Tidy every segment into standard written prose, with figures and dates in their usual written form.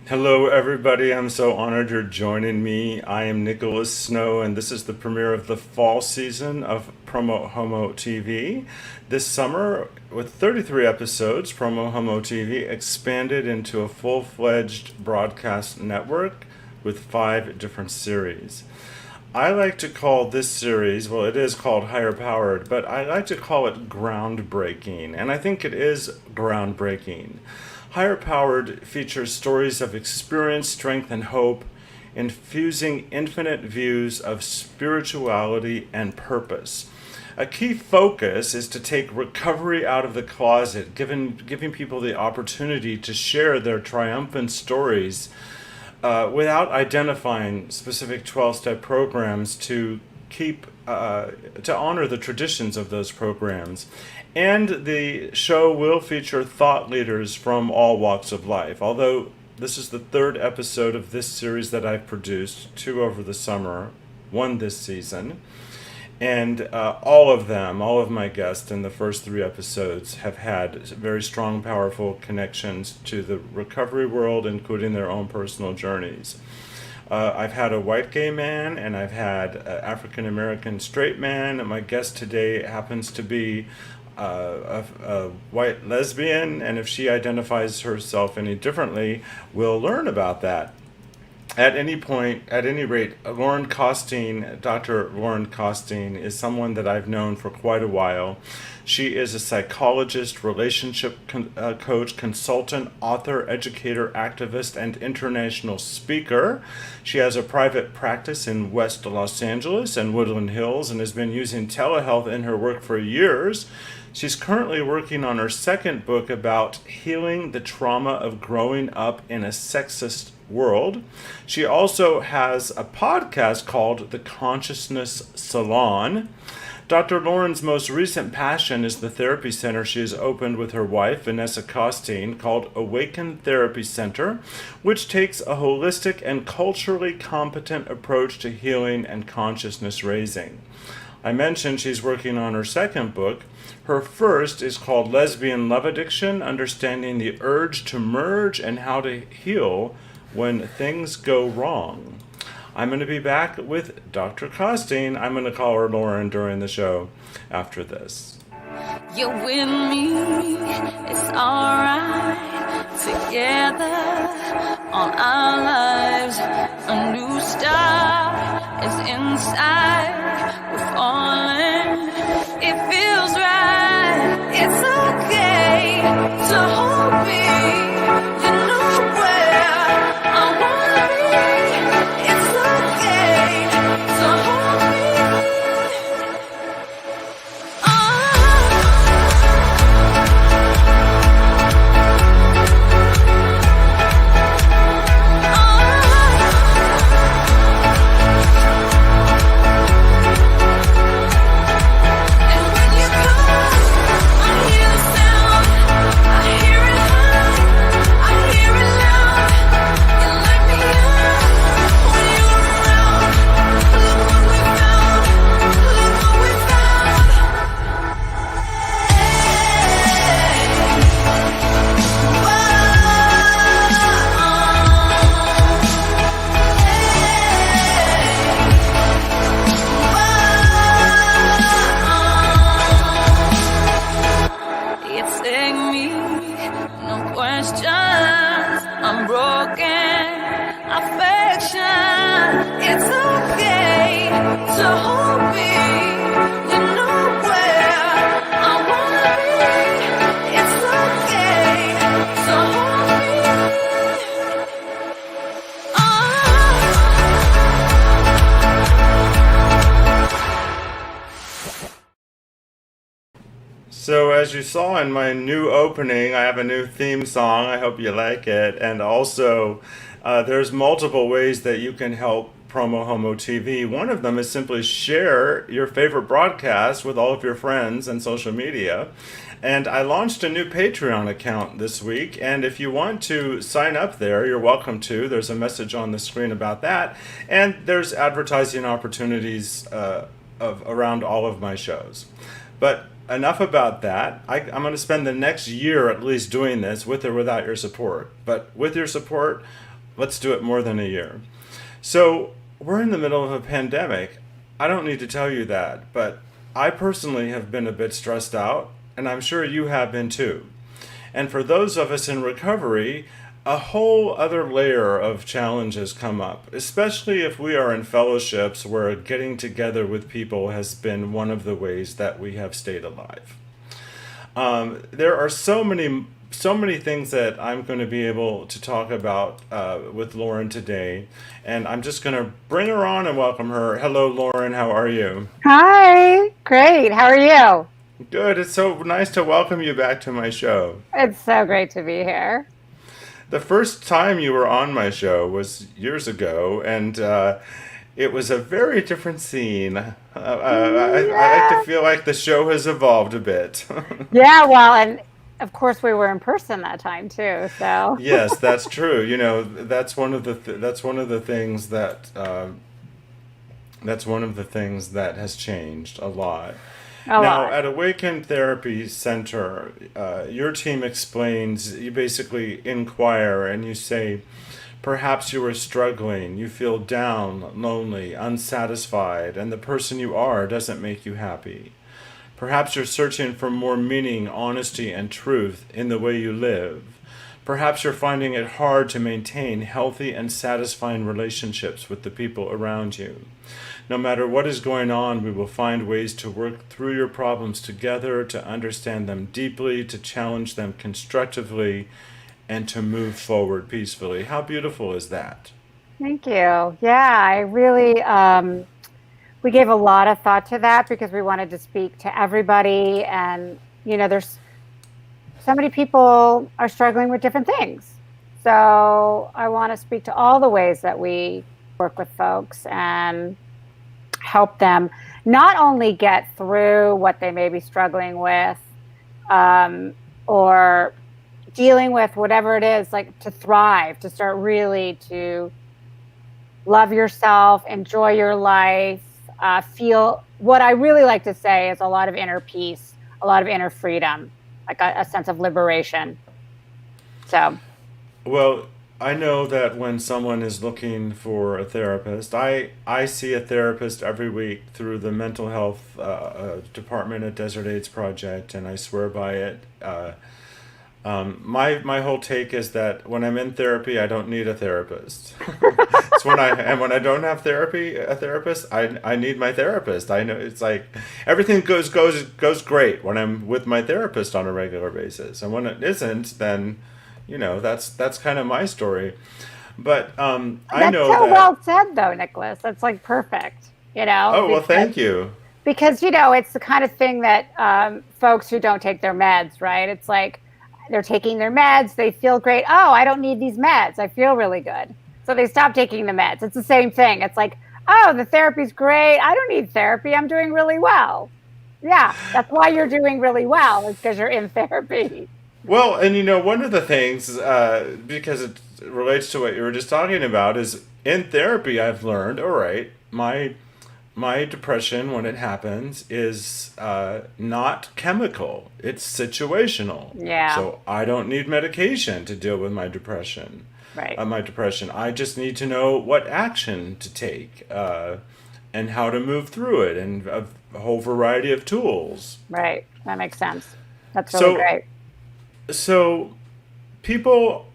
Hello, everybody. I'm so honored you're joining me. I am Nicholas Snow, and this is the premiere of the fall season of PromoHomo.TV. This summer, with 33 episodes, PromoHomo.TV expanded into a full-fledged broadcast network with 5 different series. I like to call this series, well, it is called Higher Powered, but I like to call it groundbreaking, and I think it is groundbreaking. Higher Powered features stories of experience, strength, and hope, infusing infinite views of spirituality and purpose. A key focus is to take recovery out of the closet, giving people the opportunity to share their triumphant stories without identifying specific 12-step programs to honor the traditions of those programs. And the show will feature thought leaders from all walks of life. Although this is the 3rd episode of this series that I've produced, 2 over the summer, 1 this season. And all of my guests in the first 3 episodes have had very strong, powerful connections to the recovery world, including their own personal journeys. I've had a white gay man, and I've had an African American straight man. And my guest today happens to be a white lesbian, and if she identifies herself any differently, we'll learn about that. At any rate, Lauren Costine, Dr. Lauren Costine, is someone that I've known for quite a while. She is a psychologist, relationship coach, consultant, author, educator, activist, and international speaker. She has a private practice in West Los Angeles and Woodland Hills and has been using telehealth in her work for years. She's currently working on her 2nd book about healing the trauma of growing up in a sexist world. She also has a podcast called The Consciousness Salon. Dr. Lauren's most recent passion is the therapy center she has opened with her wife, Vanessa Costine, called Awaken Therapy Center, which takes a holistic and culturally competent approach to healing and consciousness raising. I mentioned she's working on her 2nd book. Her first is called Lesbian Love Addiction, Understanding the Urge to Merge and How to Heal When Things Go Wrong. I'm going to be back with Dr. Costine. I'm going to call her Lauren during the show after this. You're with me, it's alright. Together on our lives, a new start is inside. We're falling, it feels right. It's okay to hold me. You know where I wanna be. It's okay to hold me. So as you saw in my new opening, I have a new theme song. I hope you like it. And also, there's multiple ways that you can help PromoHomo.TV. One of them is simply share your favorite broadcast with all of your friends and social media. And I launched a new Patreon account this week, and if you want to sign up there, you're welcome to. There's a message on the screen about that, and there's advertising opportunities around all of my shows. But enough about that. I'm going to spend the next year at least doing this with or without your support. But with your support, let's do it more than a year. So we're in the middle of a pandemic. I don't need to tell you that, but I personally have been a bit stressed out, and I'm sure you have been too. And for those of us in recovery, a whole other layer of challenges come up, especially if we are in fellowships where getting together with people has been one of the ways that we have stayed alive. There are so many things that I'm going to be able to talk about with Lauren today, and I'm just going to bring her on and welcome her. Hello, Lauren. How are you? Hi, great. How are you? Good. It's so nice to welcome you back to my show. It's so great to be here. The first time you were on my show was years ago, and it was a very different scene. I like Yeah. to feel like the show has evolved a bit. Yeah, well, and of course we were in person that time too. So Yes, that's true. You know, that's one of the things that that's one of the things that has changed a lot. a Now, lot. at Awaken Therapy Center, your team explains, you basically inquire and you say, perhaps you are struggling, you feel down, lonely, unsatisfied, and the person you are doesn't make you happy. Perhaps you're searching for more meaning, honesty, and truth in the way you live. Perhaps you're finding it hard to maintain healthy and satisfying relationships with the people around you. No matter what is going on, we will find ways to work through your problems together, to understand them deeply, to challenge them constructively, and to move forward peacefully. How beautiful is that? Thank you. Yeah, I really we gave a lot of thought to that because we wanted to speak to everybody, and there's so many people are struggling with different things. So I want to speak to all the ways that we work with folks and help them not only get through what they may be struggling with, or dealing with whatever it is, like to thrive, to start really to love yourself, enjoy your life, feel what I really like to say is a lot of inner peace, a lot of inner freedom, like a sense of liberation. So, Well, I know that when someone is looking for a therapist, I see a therapist every week through the mental health department at Desert AIDS Project, and I swear by it. My whole take is that when I'm in therapy, I don't need a therapist. It's when I don't have a therapist, I need my therapist. I know it's like everything goes great when I'm with my therapist on a regular basis, and when it isn't, then that's kind of my story. But I that's know so that. well said, though, Nicholas. That's like perfect, Oh well, thank you. because it's the kind of thing that folks who don't take their meds, right? It's like they're taking their meds, they feel great. Oh, I don't need these meds. I feel really good. So they stop taking the meds. It's the same thing. It's like, oh, the therapy's great. I don't need therapy. I'm doing really well. Yeah, that's why you're doing really well, is because you're in therapy. Well, and one of the things, because it relates to what you were just talking about, is in therapy I've learned, all right, my depression when it happens is not chemical; it's situational. Yeah, So I don't need medication to deal with my depression. right, I just need to know what action to take and how to move through it, and a whole variety of tools. right. That makes sense. That's really So great. So people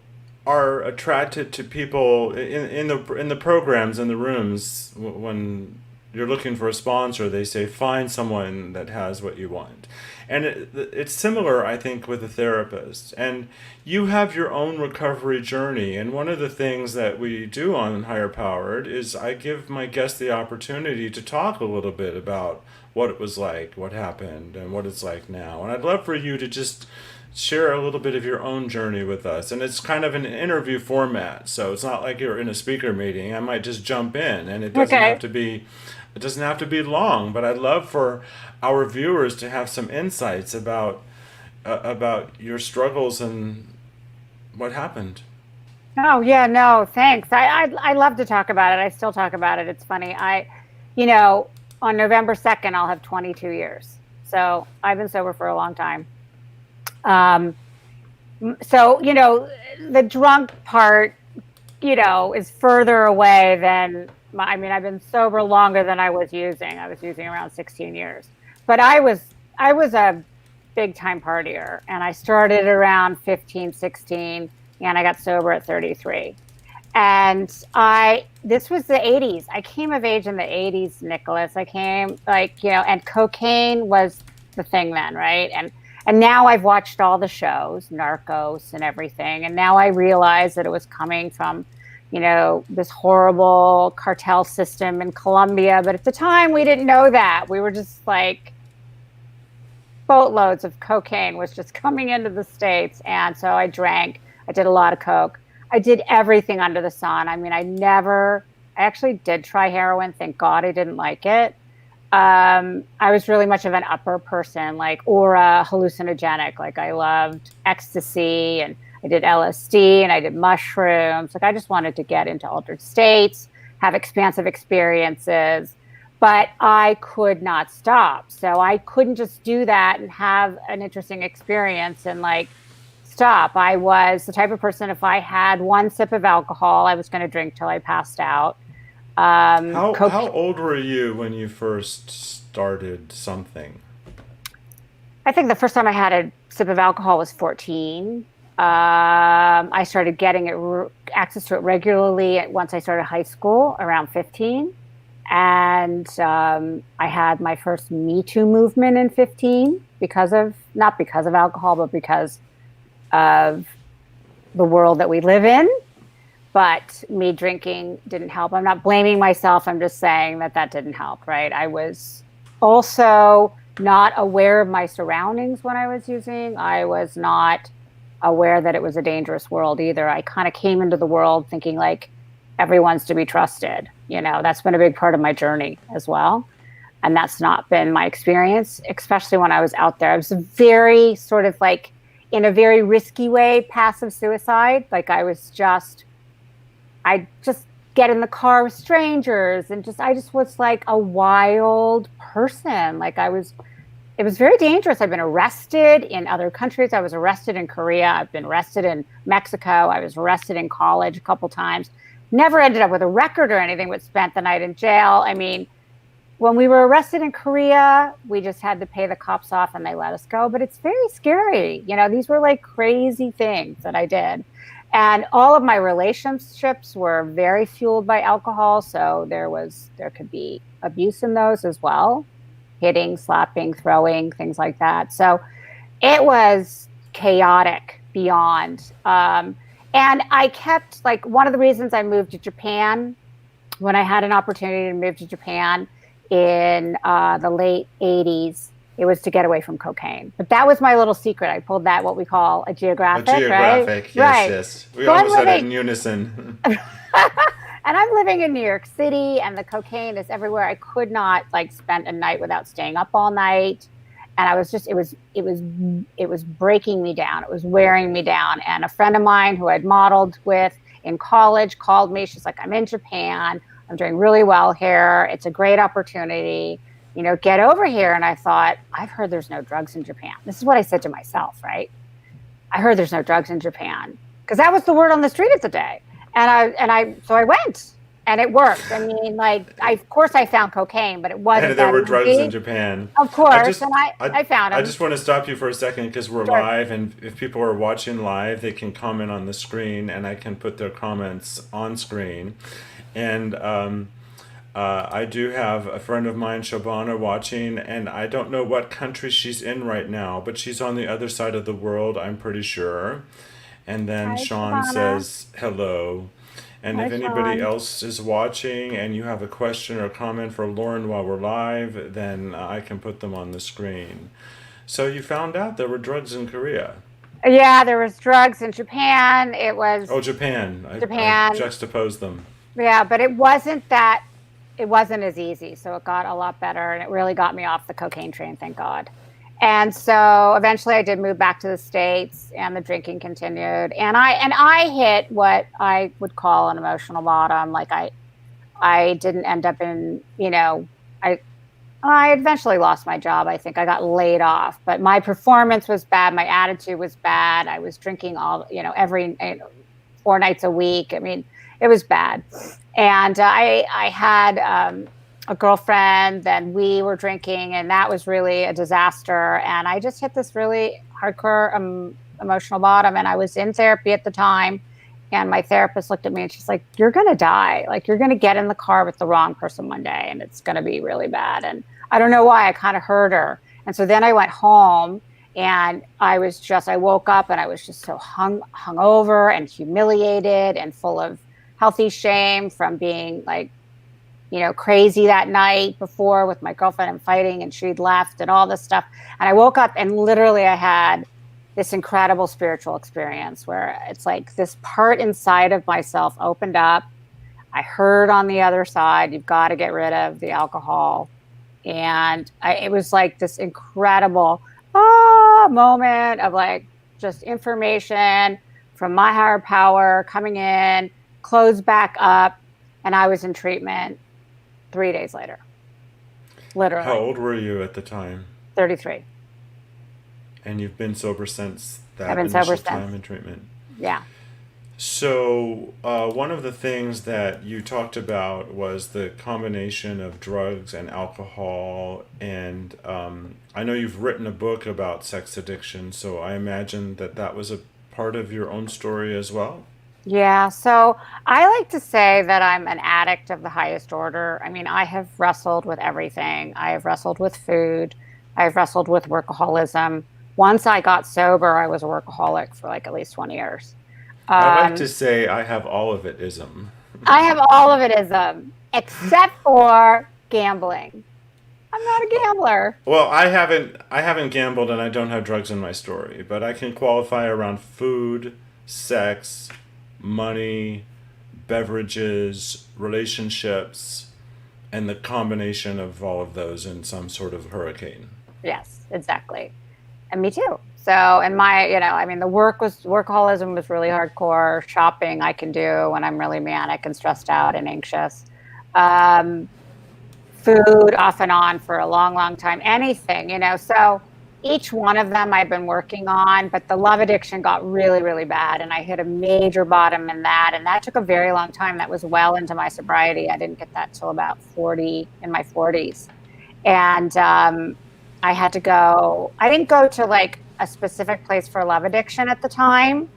are attracted to people in the programs in the rooms when you're looking for a sponsor. They say find someone that has what you want, and it's similar, I think, with a therapist. And you have your own recovery journey. And one of the things that we do on Higher Powered is I give my guests the opportunity to talk a little bit about what it was like, what happened, and what it's like now. And I'd love for you to just share a little bit of your own journey with us. And it's kind of an interview format, so it's not like you're in a speaker meeting. I might just jump in, and Okay. it doesn't have to be long, but I'd love for our viewers to have some insights about your struggles and what happened. Oh, yeah, no, thanks. I love to talk about it. I still talk about it. It's funny. On November 2nd, I'll have 22 years. So I've been sober for a long time. So, the drunk part, is further away than I mean, I've been sober longer than I was using. I was using around 16 years. But I was a big time partier, and I started around 15, 16, and I got sober at 33. And this was the 80s. I came of age in the 80s, Nicholas. I came and cocaine was the thing then, right? And now I've watched all the shows, Narcos and everything, and now I realize that it was coming from, this horrible cartel system in Colombia. But at the time, we didn't know that. We were just like, boatloads of cocaine was just coming into the States. And so I drank. I did a lot of coke. I did everything under the sun. I mean, I actually did try heroin. Thank God I didn't like it. I was really much of an upper person, or a hallucinogenic. Like, I loved ecstasy, and I did LSD, and I did mushrooms. Like, I just wanted to get into altered states, have expansive experiences, but I could not stop. So I couldn't just do that and have an interesting experience and stop. I was the type of person, if I had one sip of alcohol, I was going to drink till I passed out. How old were you when you first started something? I think the first time I had a sip of alcohol was 14. I started getting access to it regularly once I started high school around 15. And I had my first Me Too movement in 15 not because of alcohol, but because of the world that we live in. But me drinking didn't help. I'm not blaming myself. I'm just saying that didn't help, right? I was also not aware of my surroundings when I was using. I was not aware that it was a dangerous world either. I kind of came into the world thinking everyone's to be trusted. That's been a big part of my journey as well. And that's not been my experience, especially when I was out there. I was very sort of in a very risky way, passive suicide. I just get in the car with strangers and I just was like a wild person. It was very dangerous. I've been arrested in other countries. I was arrested in Korea. I've been arrested in Mexico. I was arrested in college a couple times. Never ended up with a record or anything, but spent the night in jail. I mean, when we were arrested in Korea, we just had to pay the cops off and they let us go. But it's very scary. These were crazy things that I did. And all of my relationships were very fueled by alcohol. So there could be abuse in those as well. Hitting, slapping, throwing, things like that. So it was chaotic beyond. And I kept, one of the reasons I moved to Japan, when I had an opportunity to move to Japan in the late 80s, it was to get away from cocaine. But that was my little secret. I pulled that, what we call a geographic, right? Yes, right. Yes. We almost said it in unison. And I'm living in New York City, and the cocaine is everywhere. I could not spend a night without staying up all night. And I was just, it was breaking me down. It was wearing me down. And a friend of mine who I'd modeled with in college called me. She's like, I'm in Japan. I'm doing really well here. It's a great opportunity. Get over here. And I thought, I've heard there's no drugs in Japan. This is what I said to myself, right? I heard there's no drugs in Japan, because that was the word on the street of the day. So I went, and it worked. I mean, of course I found cocaine, but it wasn't. And there were drugs in Japan. Of course, I found them. I just want to stop you for a second, because we're live, and if people are watching live, they can comment on the screen, and I can put their comments on screen. And I do have a friend of mine, Shabana, watching, and I don't know what country she's in right now, but she's on the other side of the world, I'm pretty sure. And then Hi, Sean Shabana. says hello. And Hi, if anybody Sean. else is watching and you have a question or comment for Lauren while we're live, then I can put them on the screen. So you found out there were drugs in Korea. Yeah, there was drugs in Japan. It was Japan. Japan. I juxtaposed them. Yeah, but it wasn't as easy. So it got a lot better, and it really got me off the cocaine train, thank God. And so eventually I did move back to the States, and the drinking continued. And I hit what I would call an emotional bottom. I didn't end up in, I eventually lost my job. I think I got laid off, but my performance was bad. My attitude was bad. I was drinking 4 nights a week. I mean, it was bad. And I had a girlfriend, then we were drinking, and that was really a disaster. And I just hit this really hardcore emotional bottom. And I was in therapy at the time. And my therapist looked at me and she's like, you're going to die. Like, you're going to get in the car with the wrong person one day and it's going to be really bad. And I don't know why, I kind of heard her. And so then I went home and I woke up and I was just so hungover and humiliated and full of healthy shame from being like, crazy that night before with my girlfriend and fighting, and she'd left and all this stuff. And I woke up and literally I had this incredible spiritual experience where it's like this part inside of myself opened up. I heard on the other side, you've got to get rid of the alcohol. And it was like this incredible moment of like just information from my higher power coming in, closed back up, and I was in treatment 3 days later. Literally. How old were you at the time? 33. And you've been sober since that I've been initial sober time since. in treatment? Yeah. So one of the things that you talked about was the combination of drugs and alcohol. And I know you've written a book about sex addiction, so I imagine that was a part of your own story as well? Yeah. So I like to say that I'm an addict of the highest order. I mean, I have wrestled with everything. I have wrestled with food. I've wrestled with workaholism. Once I got sober, I was a workaholic for like at least 20 years. I like to say I have all of it-ism. I have all of it-ism, except for gambling. I'm not a gambler. Well, I haven't gambled and I don't have drugs in my story, but I can qualify around food, sex, money, beverages, relationships, and the combination of all of those in some sort of hurricane. Yes, exactly. And me too. So, and the workaholism was really hardcore. Shopping I can do when I'm really manic and stressed out and anxious. Food off and on for a long, long time. Anything, So each one of them I've been working on, but the love addiction got really, really bad. And I hit a major bottom in that. And that took a very long time. That was well into my sobriety. I didn't get that till about in my 40s. And I had to go. I didn't go to like a specific place for love addiction at the time,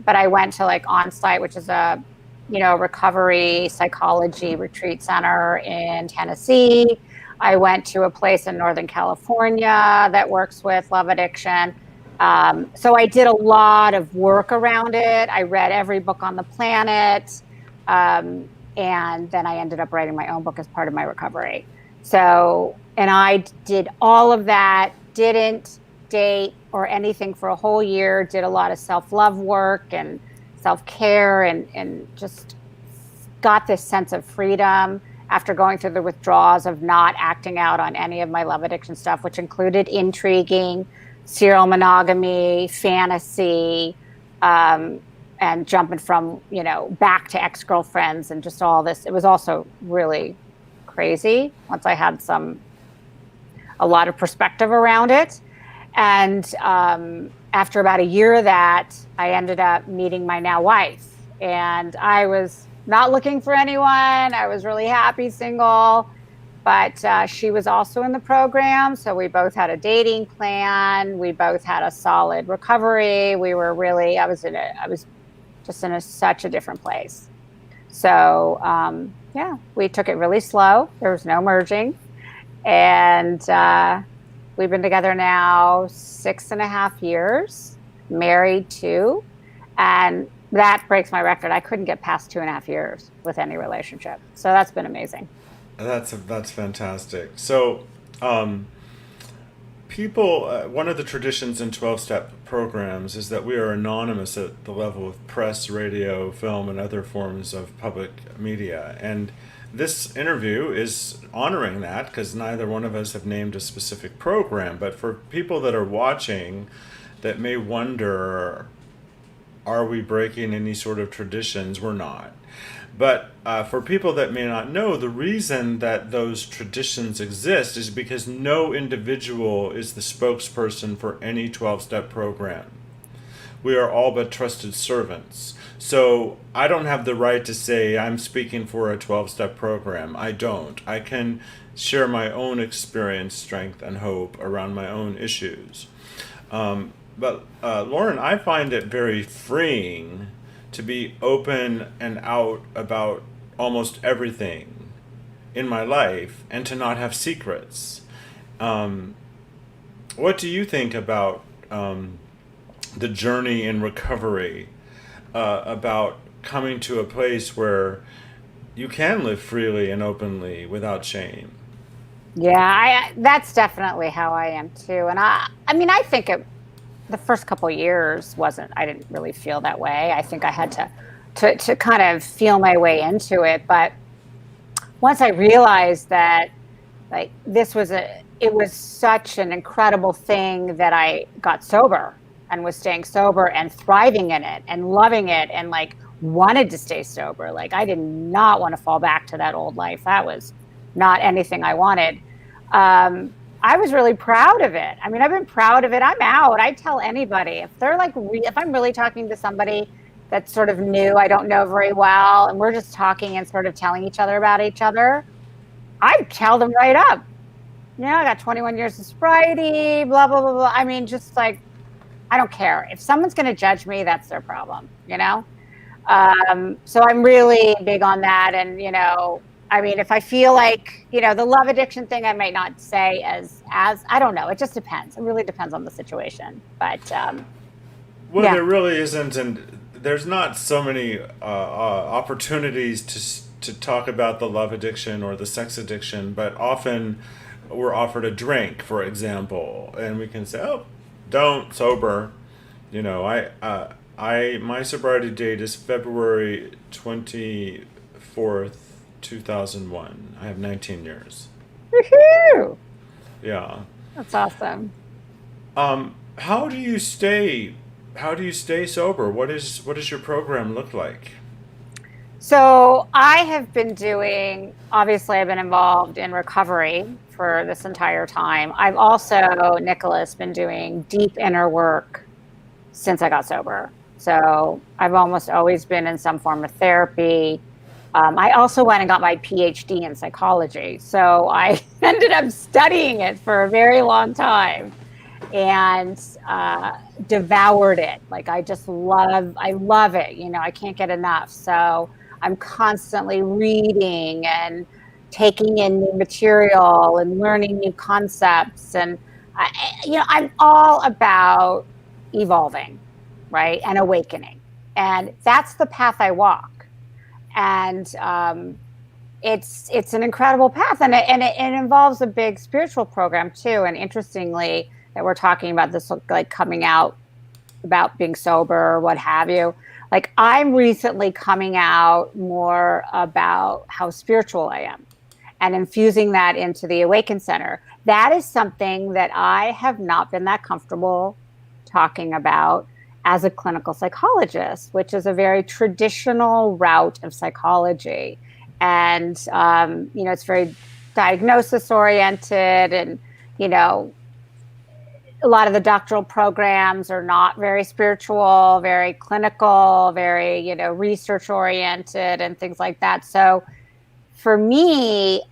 but I went to like On-Site, which is a, recovery psychology retreat center in Tennessee. I went to a place in Northern California that works with love addiction. So I did a lot of work around it. I read every book on the planet. And then I ended up writing my own book as part of my recovery. So, and I did all of that, didn't date or anything for a whole year, did a lot of self-love work and self-care and just got this sense of freedom after going through the withdrawals of not acting out on any of my love addiction stuff, which included intriguing, serial monogamy, fantasy, and jumping from, back to ex-girlfriends and just all this. It was also really crazy once I had a lot of perspective around it. And after about a year of that, I ended up meeting my now wife. And I was not looking for anyone. I was really happy single. But she was also in the program. So we both had a dating plan. We both had a solid recovery. We were really, I was just in such a different place. So we took it really slow. There was no merging. And we've been together now 6.5 years, married 2. And that breaks my record. I couldn't get past 2.5 years with any relationship. So that's been amazing. That's fantastic. So people, one of the traditions in 12-step programs is that we are anonymous at the level of press, radio, film, and other forms of public media. And this interview is honoring that because neither one of us have named a specific program. But for people that are watching that may wonder, are we breaking any sort of traditions? We're not. But for people that may not know, the reason that those traditions exist is because no individual is the spokesperson for any 12-step program. we are all but trusted servants. So I don't have the right to say I'm speaking for a 12-step program. I don't. I can share my own experience, strength, and hope around my own issues. But Lauren, I find it very freeing to be open and out about almost everything in my life and to not have secrets. What do you think about the journey in recovery, about coming to a place where you can live freely and openly without shame? Yeah, that's definitely how I am too. And I mean, I think the first couple of years I didn't really feel that way. I think I had to kind of feel my way into it. But once I realized that, like, it was such an incredible thing that I got sober and was staying sober and thriving in it and loving it and like wanted to stay sober. Like, I did not want to fall back to that old life. That was not anything I wanted. I was really proud of it. I mean, I've been proud of it. I'm out. I tell anybody if they're like, if I'm really talking to somebody that's sort of new, I don't know very well, and we're just talking and sort of telling each other about each other, I tell them right up. I got 21 years of sobriety, blah, blah, blah, blah. I mean, just like, I don't care. If someone's going to judge me, that's their problem, So I'm really big on that. And, I mean, if I feel like, the love addiction thing, I might not say as I don't know. It just depends. It really depends on the situation. But, well, yeah. there really isn't, and there's not so many opportunities to talk about the love addiction or the sex addiction, but often we're offered a drink, for example, and we can say, "Oh, don't sober." My sobriety date is February 24th, 2001. I have 19 years. Woohoo! Yeah. That's awesome. How do you stay sober? What does your program look like? So I've been involved in recovery for this entire time. I've also, Nicholas, been doing deep inner work since I got sober. So I've almost always been in some form of therapy. I also went and got my Ph.D. in psychology. So I ended up studying it for a very long time and devoured it. Like, I love it. I can't get enough. So I'm constantly reading and taking in new material and learning new concepts. And, I'm all about evolving, right? And awakening. And that's the path I walk. And it's an incredible path. And it involves a big spiritual program too. And interestingly, that we're talking about this, like, coming out about being sober or what have you. Like, I'm recently coming out more about how spiritual I am and infusing that into the Awaken Center. That is something that I have not been that comfortable talking about as a clinical psychologist, which is a very traditional route of psychology. And, it's very diagnosis oriented, and, a lot of the doctoral programs are not very spiritual, very clinical, very, research oriented and things like that. So for me,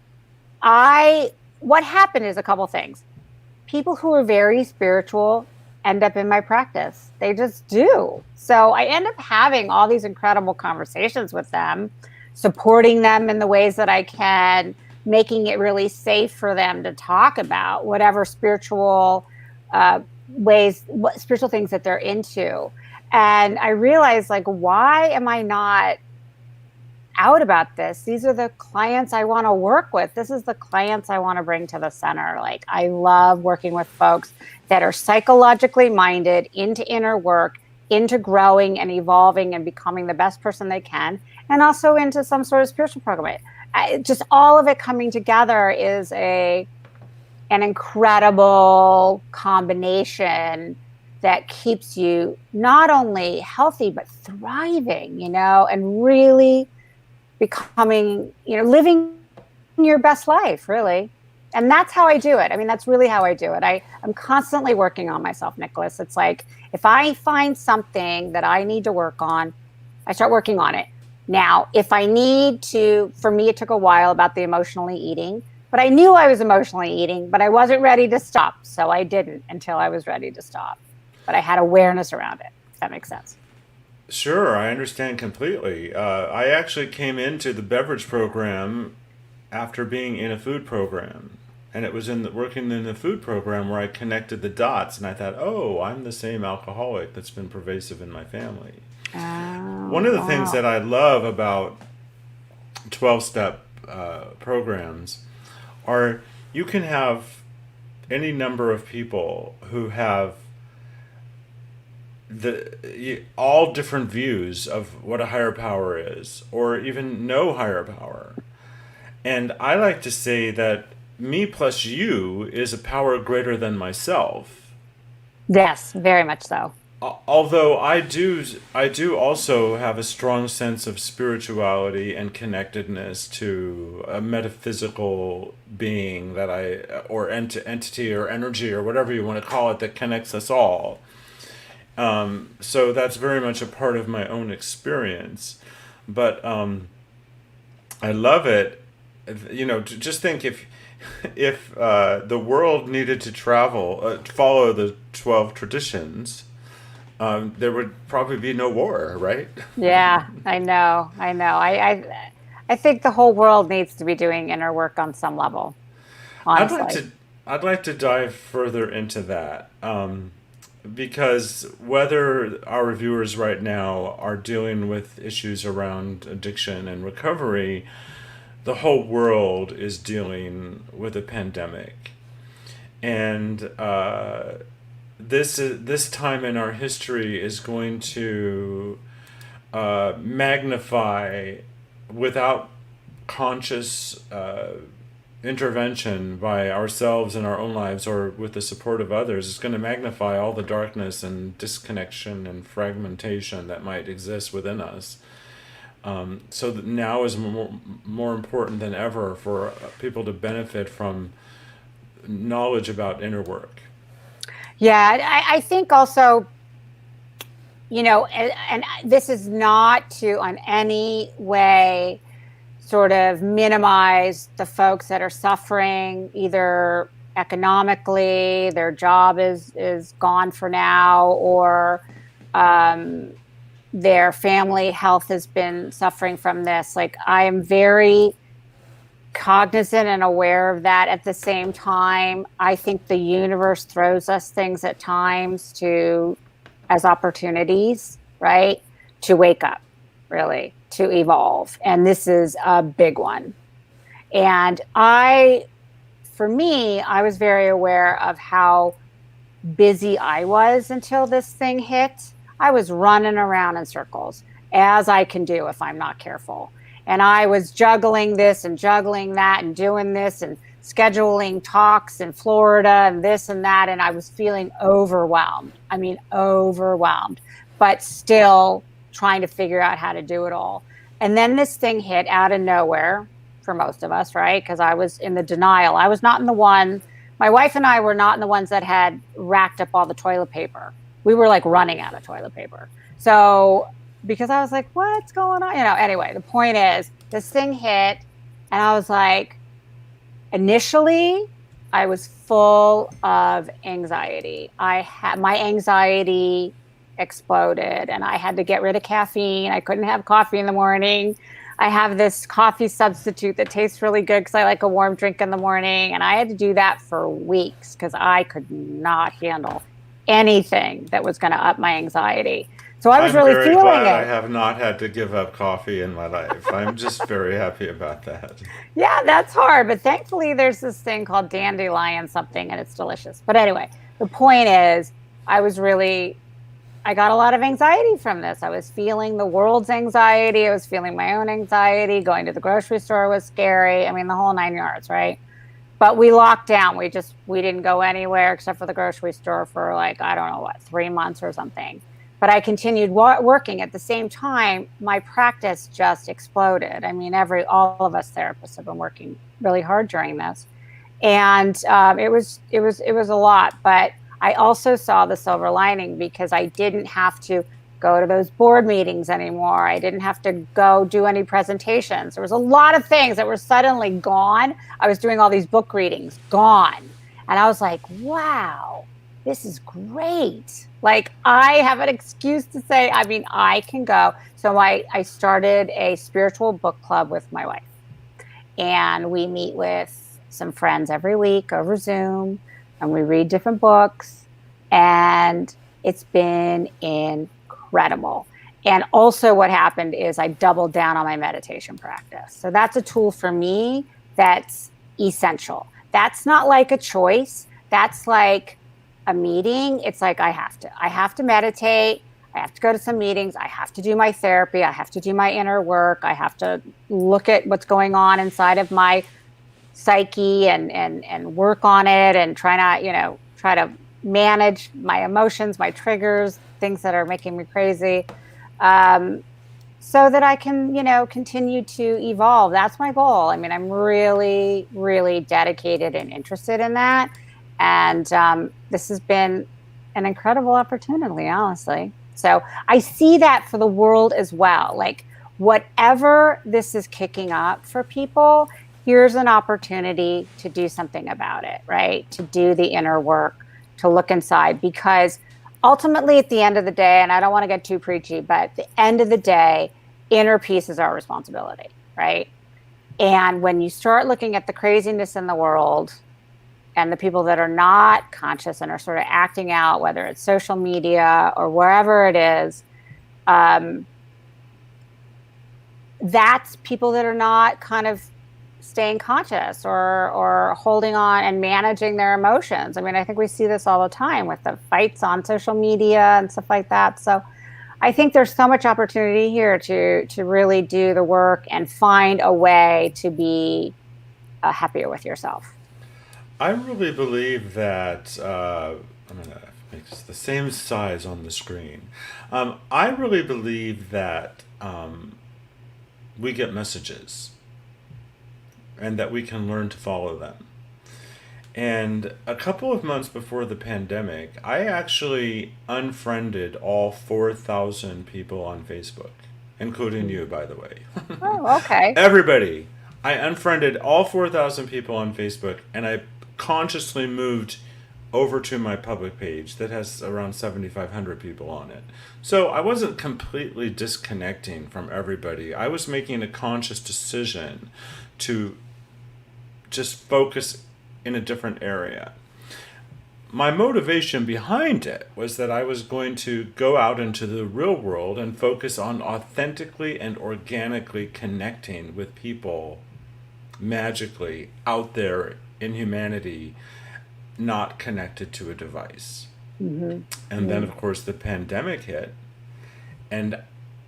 what happened is a couple things. People who are very spiritual end up in my practice. They just do. So I end up having all these incredible conversations with them, supporting them in the ways that I can, making it really safe for them to talk about whatever spiritual spiritual things that they're into. And I realized, like, why am I not out about this? These are the clients I want to work with. This is the clients I want to bring to the center. Like, I love working with folks that are psychologically minded, into inner work, into growing and evolving and becoming the best person they can, and also into some sort of spiritual program. Just all of it coming together is an incredible combination that keeps you not only healthy, but thriving, and really becoming, living your best life, really. And that's how I do it. I mean, that's really how I do it. I'm constantly working on myself, Nicholas. It's like, if I find something that I need to work on, I start working on it. Now, if I need to, for me, it took a while about the emotionally eating, but I knew I was emotionally eating, but I wasn't ready to stop. So I didn't until I was ready to stop. But I had awareness around it, if that makes sense. Sure, I understand completely. I actually came into the beverage program after being in a food program. And it was working in the food program where I connected the dots, and I thought, oh, I'm the same alcoholic that's been pervasive in my family. Oh, One of the things wow. that I love about 12-step programs are you can have any number of people who have all different views of what a higher power is, or even no higher power. And I like to say that me plus you is a power greater than myself. Yes, very much so. Although I do also have a strong sense of spirituality and connectedness to a metaphysical being that or entity or energy or whatever you want to call it, that connects us all. So that's very much a part of my own experience. But I love it. You know, just think if the world needed to follow the 12 traditions, there would probably be no war, right? Yeah, I know. I think the whole world needs to be doing inner work on some level, I'd like honestly. to I'd like to dive further into that, because whether our viewers right now are dealing with issues around addiction and recovery, the whole world is dealing with a pandemic, and this time in our history is going to magnify, without conscious intervention by ourselves in our own lives or with the support of others. It's going to magnify all the darkness and disconnection and fragmentation that might exist within us. So that now is more important than ever for people to benefit from knowledge about inner work. Yeah, I think also, and this is not to in any way sort of minimize the folks that are suffering either economically, their job is gone for now, or their family health has been suffering from this. Like, I am very cognizant and aware of that. At the same time, I think the universe throws us things at times as opportunities, right? To wake up, really, to evolve. And this is a big one. And for me, I was very aware of how busy I was until this thing hit. I was running around in circles, as I can do if I'm not careful. And I was juggling this and juggling that and doing this and scheduling talks in Florida and this and that. And I was feeling overwhelmed. I mean, overwhelmed, but still trying to figure out how to do it all. And then this thing hit out of nowhere for most of us, right? Because I was in the denial. I was not in the one, my wife and I were not in the ones that had racked up all the toilet paper. We were like running out of toilet paper. So, because I was like, what's going on? Anyway, the point is, this thing hit, and I was like, initially, I was full of anxiety. My anxiety exploded, and I had to get rid of caffeine. I couldn't have coffee in the morning. I have this coffee substitute that tastes really good because I like a warm drink in the morning. And I had to do that for weeks because I could not handle anything that was going to up my anxiety. So I was I'm really very feeling glad I it. have not had to give up coffee in my life. I'm just very happy about that. Yeah, that's hard. But thankfully, there's this thing called dandelion something, and it's delicious. But anyway, the point is, I got a lot of anxiety from this. I was feeling the world's anxiety. I was feeling my own anxiety. Going to the grocery store was scary. I mean, the whole 9 yards, right? But we locked down. We didn't go anywhere except for the grocery store for like, I don't know what, 3 months or something. But I continued working. At the same time, my practice just exploded. I mean, all of us therapists have been working really hard during this. And it was a lot, but I also saw the silver lining because I didn't have to go to those board meetings anymore. I didn't have to go do any presentations. There was a lot of things that were suddenly gone. I was doing all these book readings, gone. And I was like, wow, this is great. Like, I have an excuse to say, I mean, I can go. So I started a spiritual book club with my wife, and we meet with some friends every week over Zoom, and we read different books, and it's been incredible. And also what happened is I doubled down on my meditation practice. So that's a tool for me that's essential. That's not like a choice. That's like a meeting. It's like I have to meditate. I have to go to some meetings. I have to do my therapy. I have to do my inner work. I have to look at what's going on inside of my psyche and work on it and try to manage my emotions, my triggers, things that are making me crazy, so that I can, continue to evolve. That's my goal. I mean, I'm really, really dedicated and interested in that. And this has been an incredible opportunity, honestly. So I see that for the world as well. Like, whatever this is kicking up for people, here's an opportunity to do something about it, right? To do the inner work, to look inside, because ultimately at the end of the day, and I don't want to get too preachy, but at the end of the day, inner peace is our responsibility, right? And when you start looking at the craziness in the world and the people that are not conscious and are sort of acting out, whether it's social media or wherever it is, that's people that are not kind of staying conscious or holding on and managing their emotions. I mean, I think we see this all the time with the fights on social media and stuff like that. So I think there's so much opportunity here to really do the work and find a way to be happier with yourself. I really believe that I'm going to make this the same size on the screen. I really believe that we get messages and that we can learn to follow them. And a couple of months before the pandemic, I actually unfriended all 4,000 people on Facebook, including you, by the way. Oh, okay. Everybody. I unfriended all 4,000 people on Facebook, and I consciously moved over to my public page that has around 7,500 people on it. So I wasn't completely disconnecting from everybody. I was making a conscious decision to just focus in a different area. My motivation behind it was that I was going to go out into the real world and focus on authentically and organically connecting with people magically out there in humanity, not connected to a device. Mm-hmm. And then, of course, the pandemic hit, and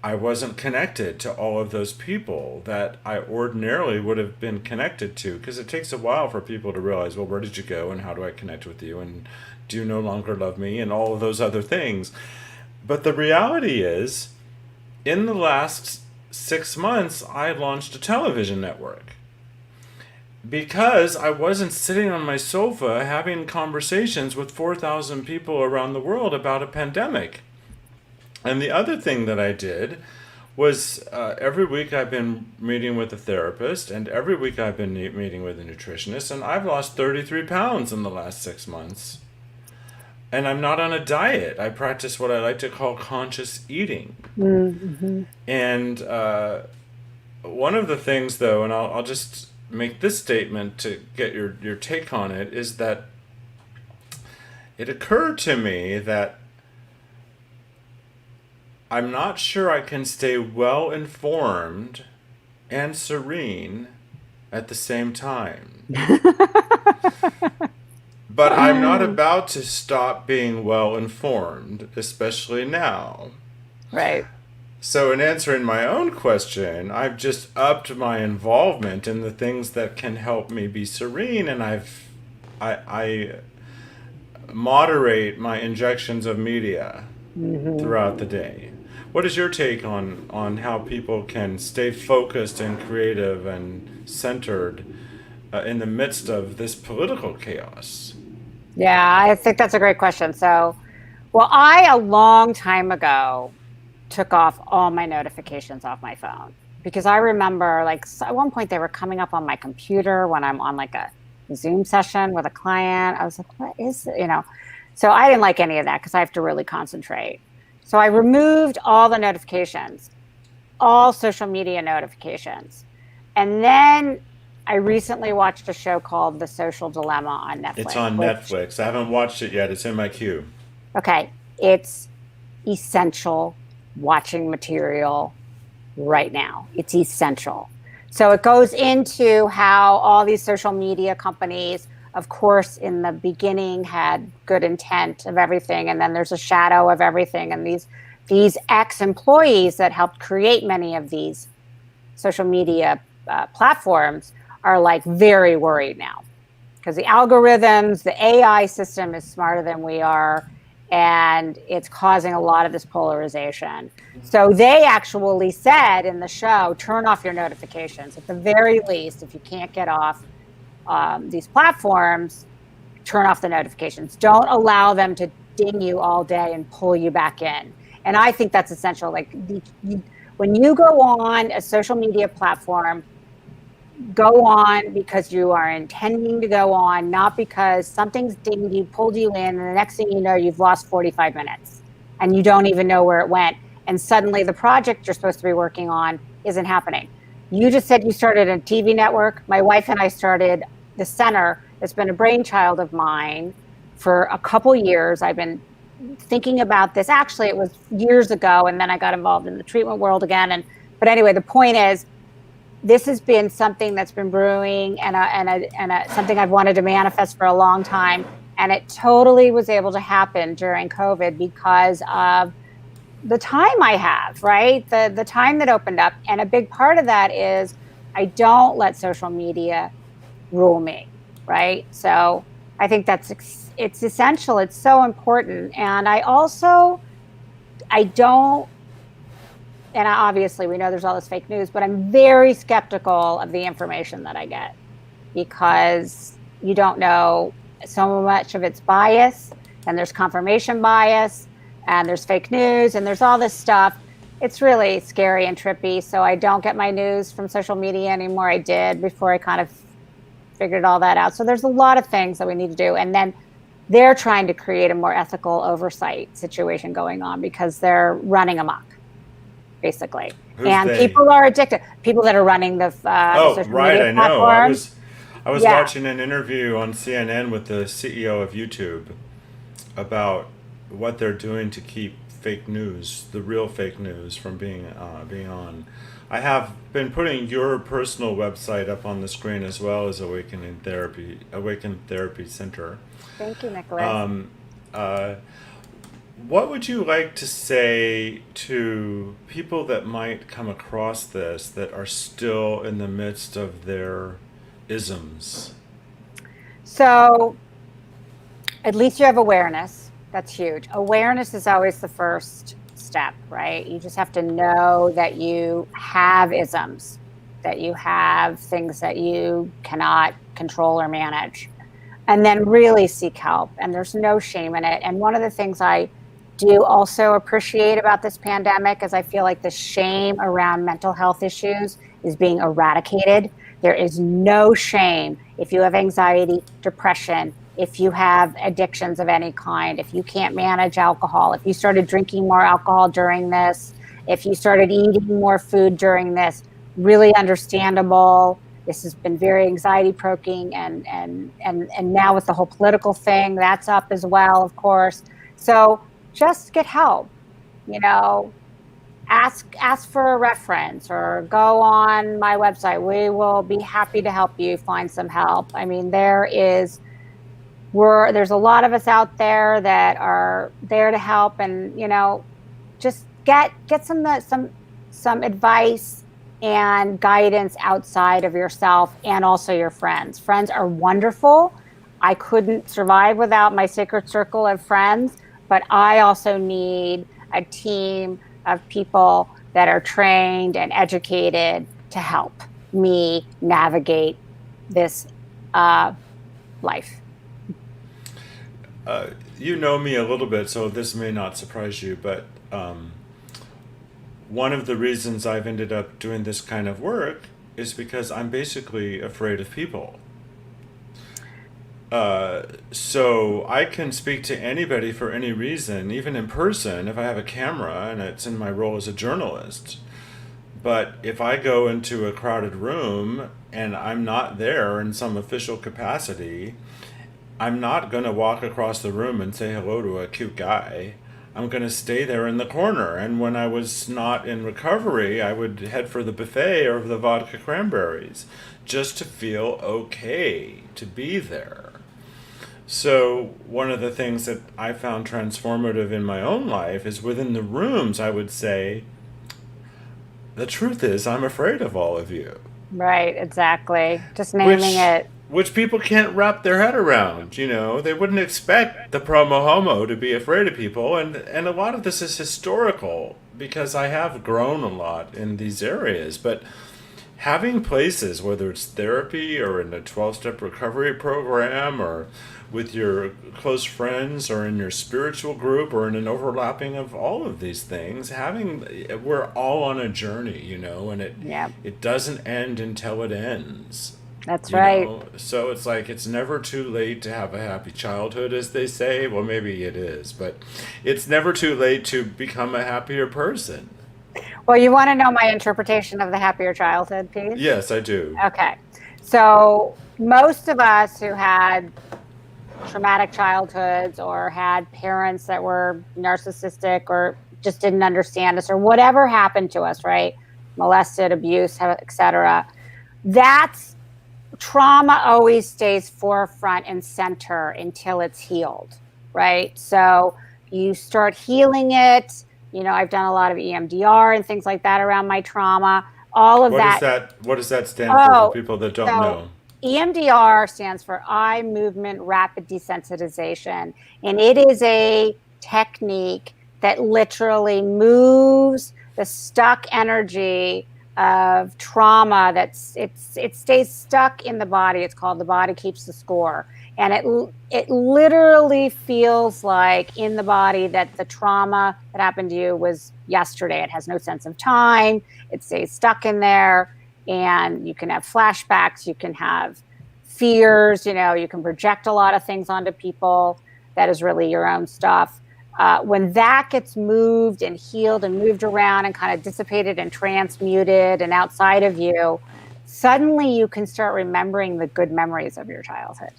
I wasn't connected to all of those people that I ordinarily would have been connected to, because it takes a while for people to realize, well, where did you go and how do I connect with you, and do you no longer love me, and all of those other things. But the reality is, in the last 6 months, I launched a television network because I wasn't sitting on my sofa having conversations with 4,000 people around the world about a pandemic. And the other thing that I did was every week I've been meeting with a therapist, and every week I've been meeting with a nutritionist, and I've lost 33 pounds in the last 6 months. And I'm not on a diet. I practice what I like to call conscious eating. Mm-hmm. And one of the things, though, and I'll just make this statement to get your take on it, is that it occurred to me that I'm not sure I can stay well informed and serene at the same time. But I'm not about to stop being well informed, especially now. Right. So in answering my own question, I've just upped my involvement in the things that can help me be serene, and I moderate my injections of media throughout the day. What is your take on how people can stay focused and creative and centered in the midst of this political chaos? Yeah, I think that's a great question. So, well, I a long time ago took off all my notifications off my phone because I remember at one point they were coming up on my computer when I'm on like a Zoom session with a client. I was like, what is it? So I didn't like any of that because I have to really concentrate. So I removed all the notifications, all social media notifications. And then I recently watched a show called The Social Dilemma on It's Netflix, on Netflix. I haven't watched it yet. It's in my queue. okay, it's essential watching material right now. It's essential. So it goes into how all these social media companies, of course, in the beginning had good intent of everything, and then there's a shadow of everything. And these ex-employees that helped create many of these social media platforms are like very worried now because the algorithms, the AI system is smarter than we are, and it's causing a lot of this polarization. So they actually said in the show, turn off your notifications. At the very least, if you can't get off these platforms, turn off the notifications. Don't allow them to ding you all day and pull you back in. And I think that's essential. When you go on a social media platform, go on because you are intending to go on, not because something's dinged you, pulled you in, and the next thing you know, you've lost 45 minutes and you don't even know where it went. And suddenly the project you're supposed to be working on isn't happening. You just said you started a TV network. My wife and I started the center. It's been a brainchild of mine for a couple years. I've been thinking about this. Actually, it was years ago, and then I got involved in the treatment world again. But anyway, the point is, this has been something that's been brewing and something I've wanted to manifest for a long time. And it totally was able to happen during COVID because of the time I have, right? The time that opened up. And a big part of that is I don't let social media rule me, right? So I think it's essential. It's so important. And I don't, and obviously we know there's all this fake news, but I'm very skeptical of the information that I get because you don't know, so much of it's bias, and there's confirmation bias, and there's fake news, and there's all this stuff. It's really scary and trippy. So I don't get my news from social media anymore. I did before I kind of figured all that out. So there's a lot of things that we need to do. And then they're trying to create a more ethical oversight situation going on because they're running amok, basically. Who's and they? People are addicted. People that are running the social media I know. platforms. I was watching an interview on CNN with the CEO of YouTube about what they're doing to keep fake news, the real fake news, from being on. I have been putting your personal website up on the screen as well as Awaken Therapy Center. Thank you, Nicholas. What would you like to say to people that might come across this that are still in the midst of their isms? So at least you have awareness. That's huge. Awareness is always the first step, right? You just have to know that you have isms, that you have things that you cannot control or manage, and then really seek help. And there's no shame in it. And one of the things I do also appreciate about this pandemic is I feel like the shame around mental health issues is being eradicated. There is no shame if you have anxiety, depression, if you have addictions of any kind, if you can't manage alcohol, if you started drinking more alcohol during this, if you started eating more food during this, really understandable. This has been very anxiety provoking, and now with the whole political thing, that's up as well, of course. So just get help, ask for a reference or go on my website. We will be happy to help you find some help. I mean, there's a lot of us out there that are there to help, and just get some advice and guidance outside of yourself and also your friends. Friends are wonderful. I couldn't survive without my sacred circle of friends, but I also need a team of people that are trained and educated to help me navigate this life. You know me a little bit, so this may not surprise you, but one of the reasons I've ended up doing this kind of work is because I'm basically afraid of people. So I can speak to anybody for any reason, even in person, if I have a camera and it's in my role as a journalist. But if I go into a crowded room and I'm not there in some official capacity, I'm not going to walk across the room and say hello to a cute guy. I'm going to stay there in the corner. And when I was not in recovery, I would head for the buffet or the vodka cranberries just to feel okay to be there. So, one of the things that I found transformative in my own life is within the rooms, I would say, the truth is, I'm afraid of all of you. Right, exactly. Just naming it. Which people can't wrap their head around, you know. They wouldn't expect the PromoHomo to be afraid of people, and a lot of this is historical because I have grown a lot in these areas, but having places, whether it's therapy or in a 12-step recovery program or with your close friends or in your spiritual group or in an overlapping of all of these things, we're all on a journey, you know, and Yeah, it doesn't end until it ends. that's You right. know, so it's like it's never too late to have a happy childhood, as they say. Well, maybe it is, but it's never too late to become a happier person. Well, you want to know my interpretation of the happier childhood piece? Yes, I do. Okay. So, most of us who had traumatic childhoods or had parents that were narcissistic or just didn't understand us or whatever happened to us, right? Molested, abuse, etc. That's trauma always stays forefront and center until it's healed, right? So you start healing it. You know, I've done a lot of EMDR and things like that around my trauma. All of that. What does that stand for people that don't So know? EMDR stands for eye movement rapid desensitization, and it is a technique that literally moves the stuck energy of trauma it stays stuck in the body. It's called the body keeps the score, and it literally feels like in the body that the trauma that happened to you was yesterday. It has no sense of time. It stays stuck in there, and you can have flashbacks, you can have fears, you know, you can project a lot of things onto people that is really your own stuff. When that gets moved and healed and moved around and kind of dissipated and transmuted and outside of you, suddenly you can start remembering the good memories of your childhood,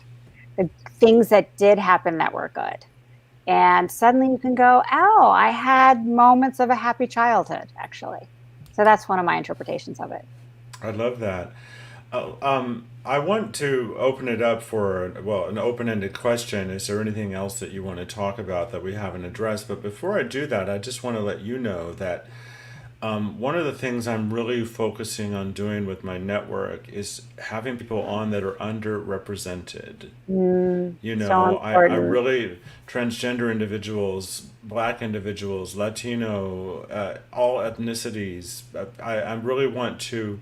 the things that did happen that were good. And suddenly you can go, oh, I had moments of a happy childhood, actually. So that's one of my interpretations of it. I love that. I want to open it up for, an open-ended question. Is there anything else that you want to talk about that we haven't addressed? But before I do that, I just want to let you know that one of the things I'm really focusing on doing with my network is having people on that are underrepresented. You So know, I important. really, transgender individuals, black individuals, Latino, all ethnicities, I really want to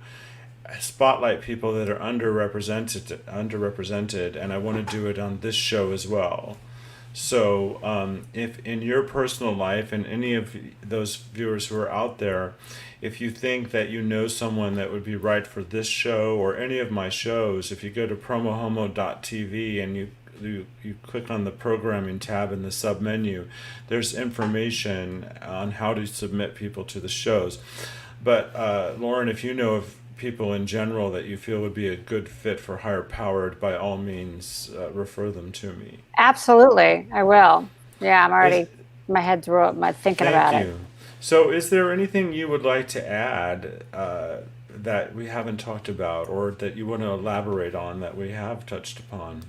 spotlight people that are underrepresented, and I want to do it on this show as well. So, if in your personal life and any of those viewers who are out there, if you think that you know someone that would be right for this show or any of my shows, if you go to PromoHomo.TV and you click on the programming tab in the sub menu, there's information on how to submit people to the shows. But Lauren, if you know of people in general that you feel would be a good fit for Higher Powered, by all means, refer them to me. Absolutely, I will. Yeah, I'm already, my head's thinking about Thank it. you. So, is there anything you would like to add that we haven't talked about, or that you want to elaborate on that we have touched upon?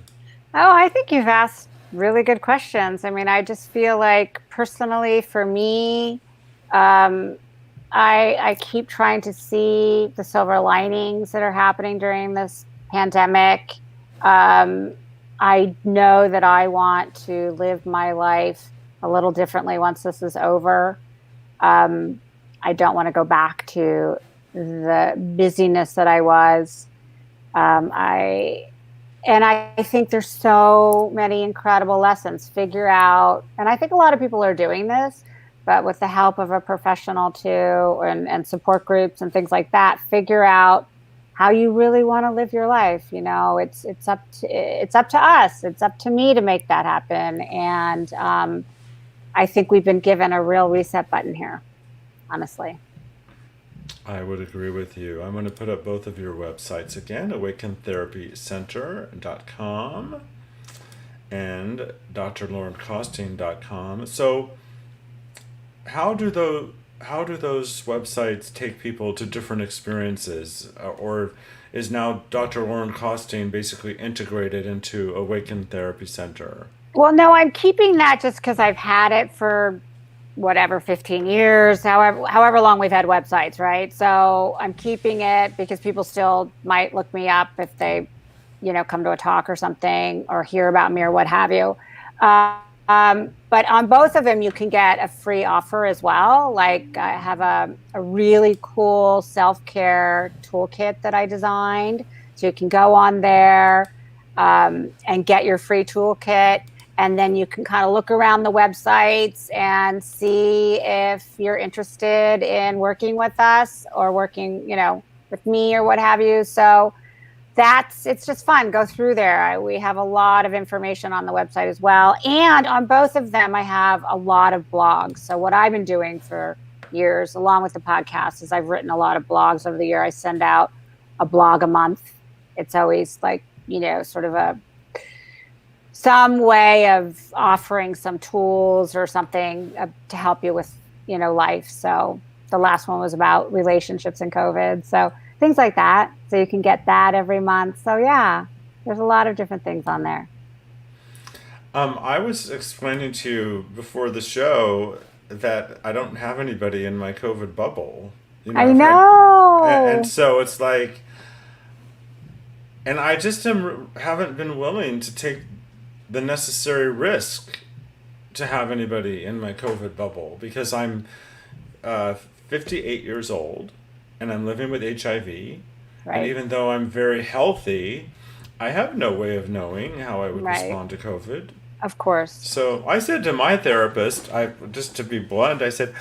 Oh, I think you've asked really good questions. I mean, I just feel like personally for me, I keep trying to see the silver linings that are happening during this pandemic. I know that I want to live my life a little differently once this is over. I don't want to go back to the busyness that I was. And I think there's so many incredible lessons. Figure out, and I think a lot of people are doing this, but with the help of a professional too, and support groups and things like that, figure out how you really want to live your life. You know, it's up to us. It's up to me to make that happen. And I think we've been given a real reset button here, honestly. I would agree with you. I'm going to put up both of your websites again, awakentherapycenter.com and drlaurencostine.com. So how do those websites take people to different experiences, or is now Dr. Lauren Costine basically integrated into Awaken Therapy Center? Well, no, I'm keeping that just because I've had it for whatever, 15 years, however long we've had websites, right? So I'm keeping it because people still might look me up if they, come to a talk or something, or hear about me or what have you. But on both of them, you can get a free offer as well. Like I have a really cool self-care toolkit that I designed. So you can go on there and get your free toolkit. And then you can kind of look around the websites and see if you're interested in working with us or working, with me or what have you. So it's just fun. Go through there. We have a lot of information on the website as well. And on both of them, I have a lot of blogs. So what I've been doing for years, along with the podcast, is I've written a lot of blogs over the year. I send out a blog a month. It's always like, sort of some way of offering some tools or something to help you with, life. So the last one was about relationships and COVID. So things like that. So you can get that every month. So yeah, there's a lot of different things on there. I was explaining to you before the show that I don't have anybody in my COVID bubble. I know. And so it's like, and I just haven't been willing to take the necessary risk to have anybody in my COVID bubble, because I'm 58 years old and I'm living with HIV. Right. And even though I'm very healthy, I have no way of knowing how I would respond to COVID. Of course. So I said to my therapist, just to be blunt, I said,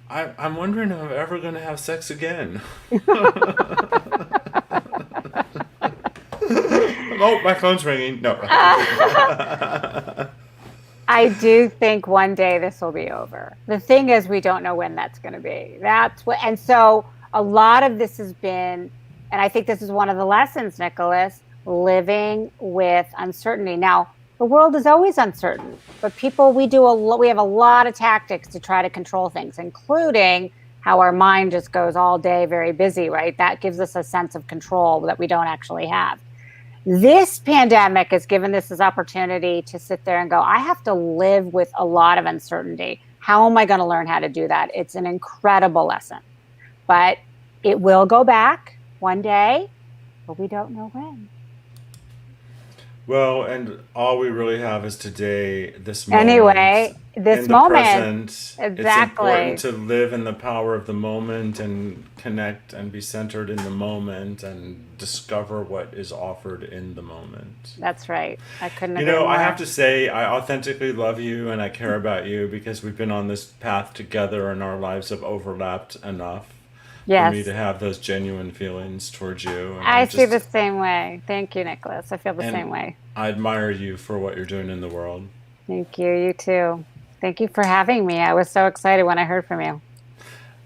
I'm wondering if I'm ever going to have sex again. Oh, my phone's ringing. No. I do think one day this will be over. The thing is, we don't know when that's going to be. And so a lot of this has been, and I think this is one of the lessons, Nicholas, living with uncertainty. Now, the world is always uncertain, but we have a lot of tactics to try to control things, including how our mind just goes all day very busy, right? That gives us a sense of control that we don't actually have. This pandemic has given us this opportunity to sit there and go, I have to live with a lot of uncertainty. How am I going to learn how to do that? It's an incredible lesson, but it will go back one day, but we don't know when. Well, and all we really have is today, this moment. Anyway, this moment. Present. Exactly. It's important to live in the power of the moment and connect and be centered in the moment and discover what is offered in the moment. That's right. I couldn't agree more. I have to say, I authentically love you and I care about you because we've been on this path together and our lives have overlapped enough. Yes. For me to have those genuine feelings towards you. And I see the same way. Thank you, Nicholas. I feel the same way. I admire you for what you're doing in the world. Thank you. You too. Thank you for having me. I was so excited when I heard from you.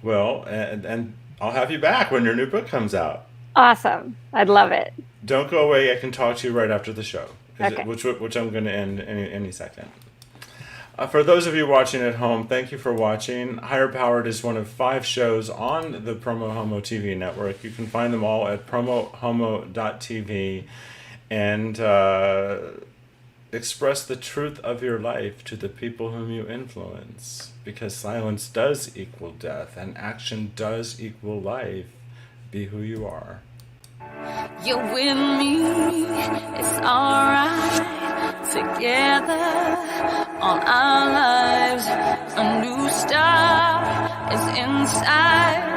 Well, and I'll have you back when your new book comes out. Awesome. I'd love it. Don't go away. I can talk to you right after the show, okay. which I'm going to end any second. For those of you watching at home, thank you for watching. HIGHRPOWRD is one of 5 shows on the PromoHomo.TV network. You can find them all at PromoHomo.TV and express the truth of your life to the people whom you influence. Because silence does equal death and action does equal life. Be who you are. You're with me, it's alright. Together, all our lives, a new star is inside.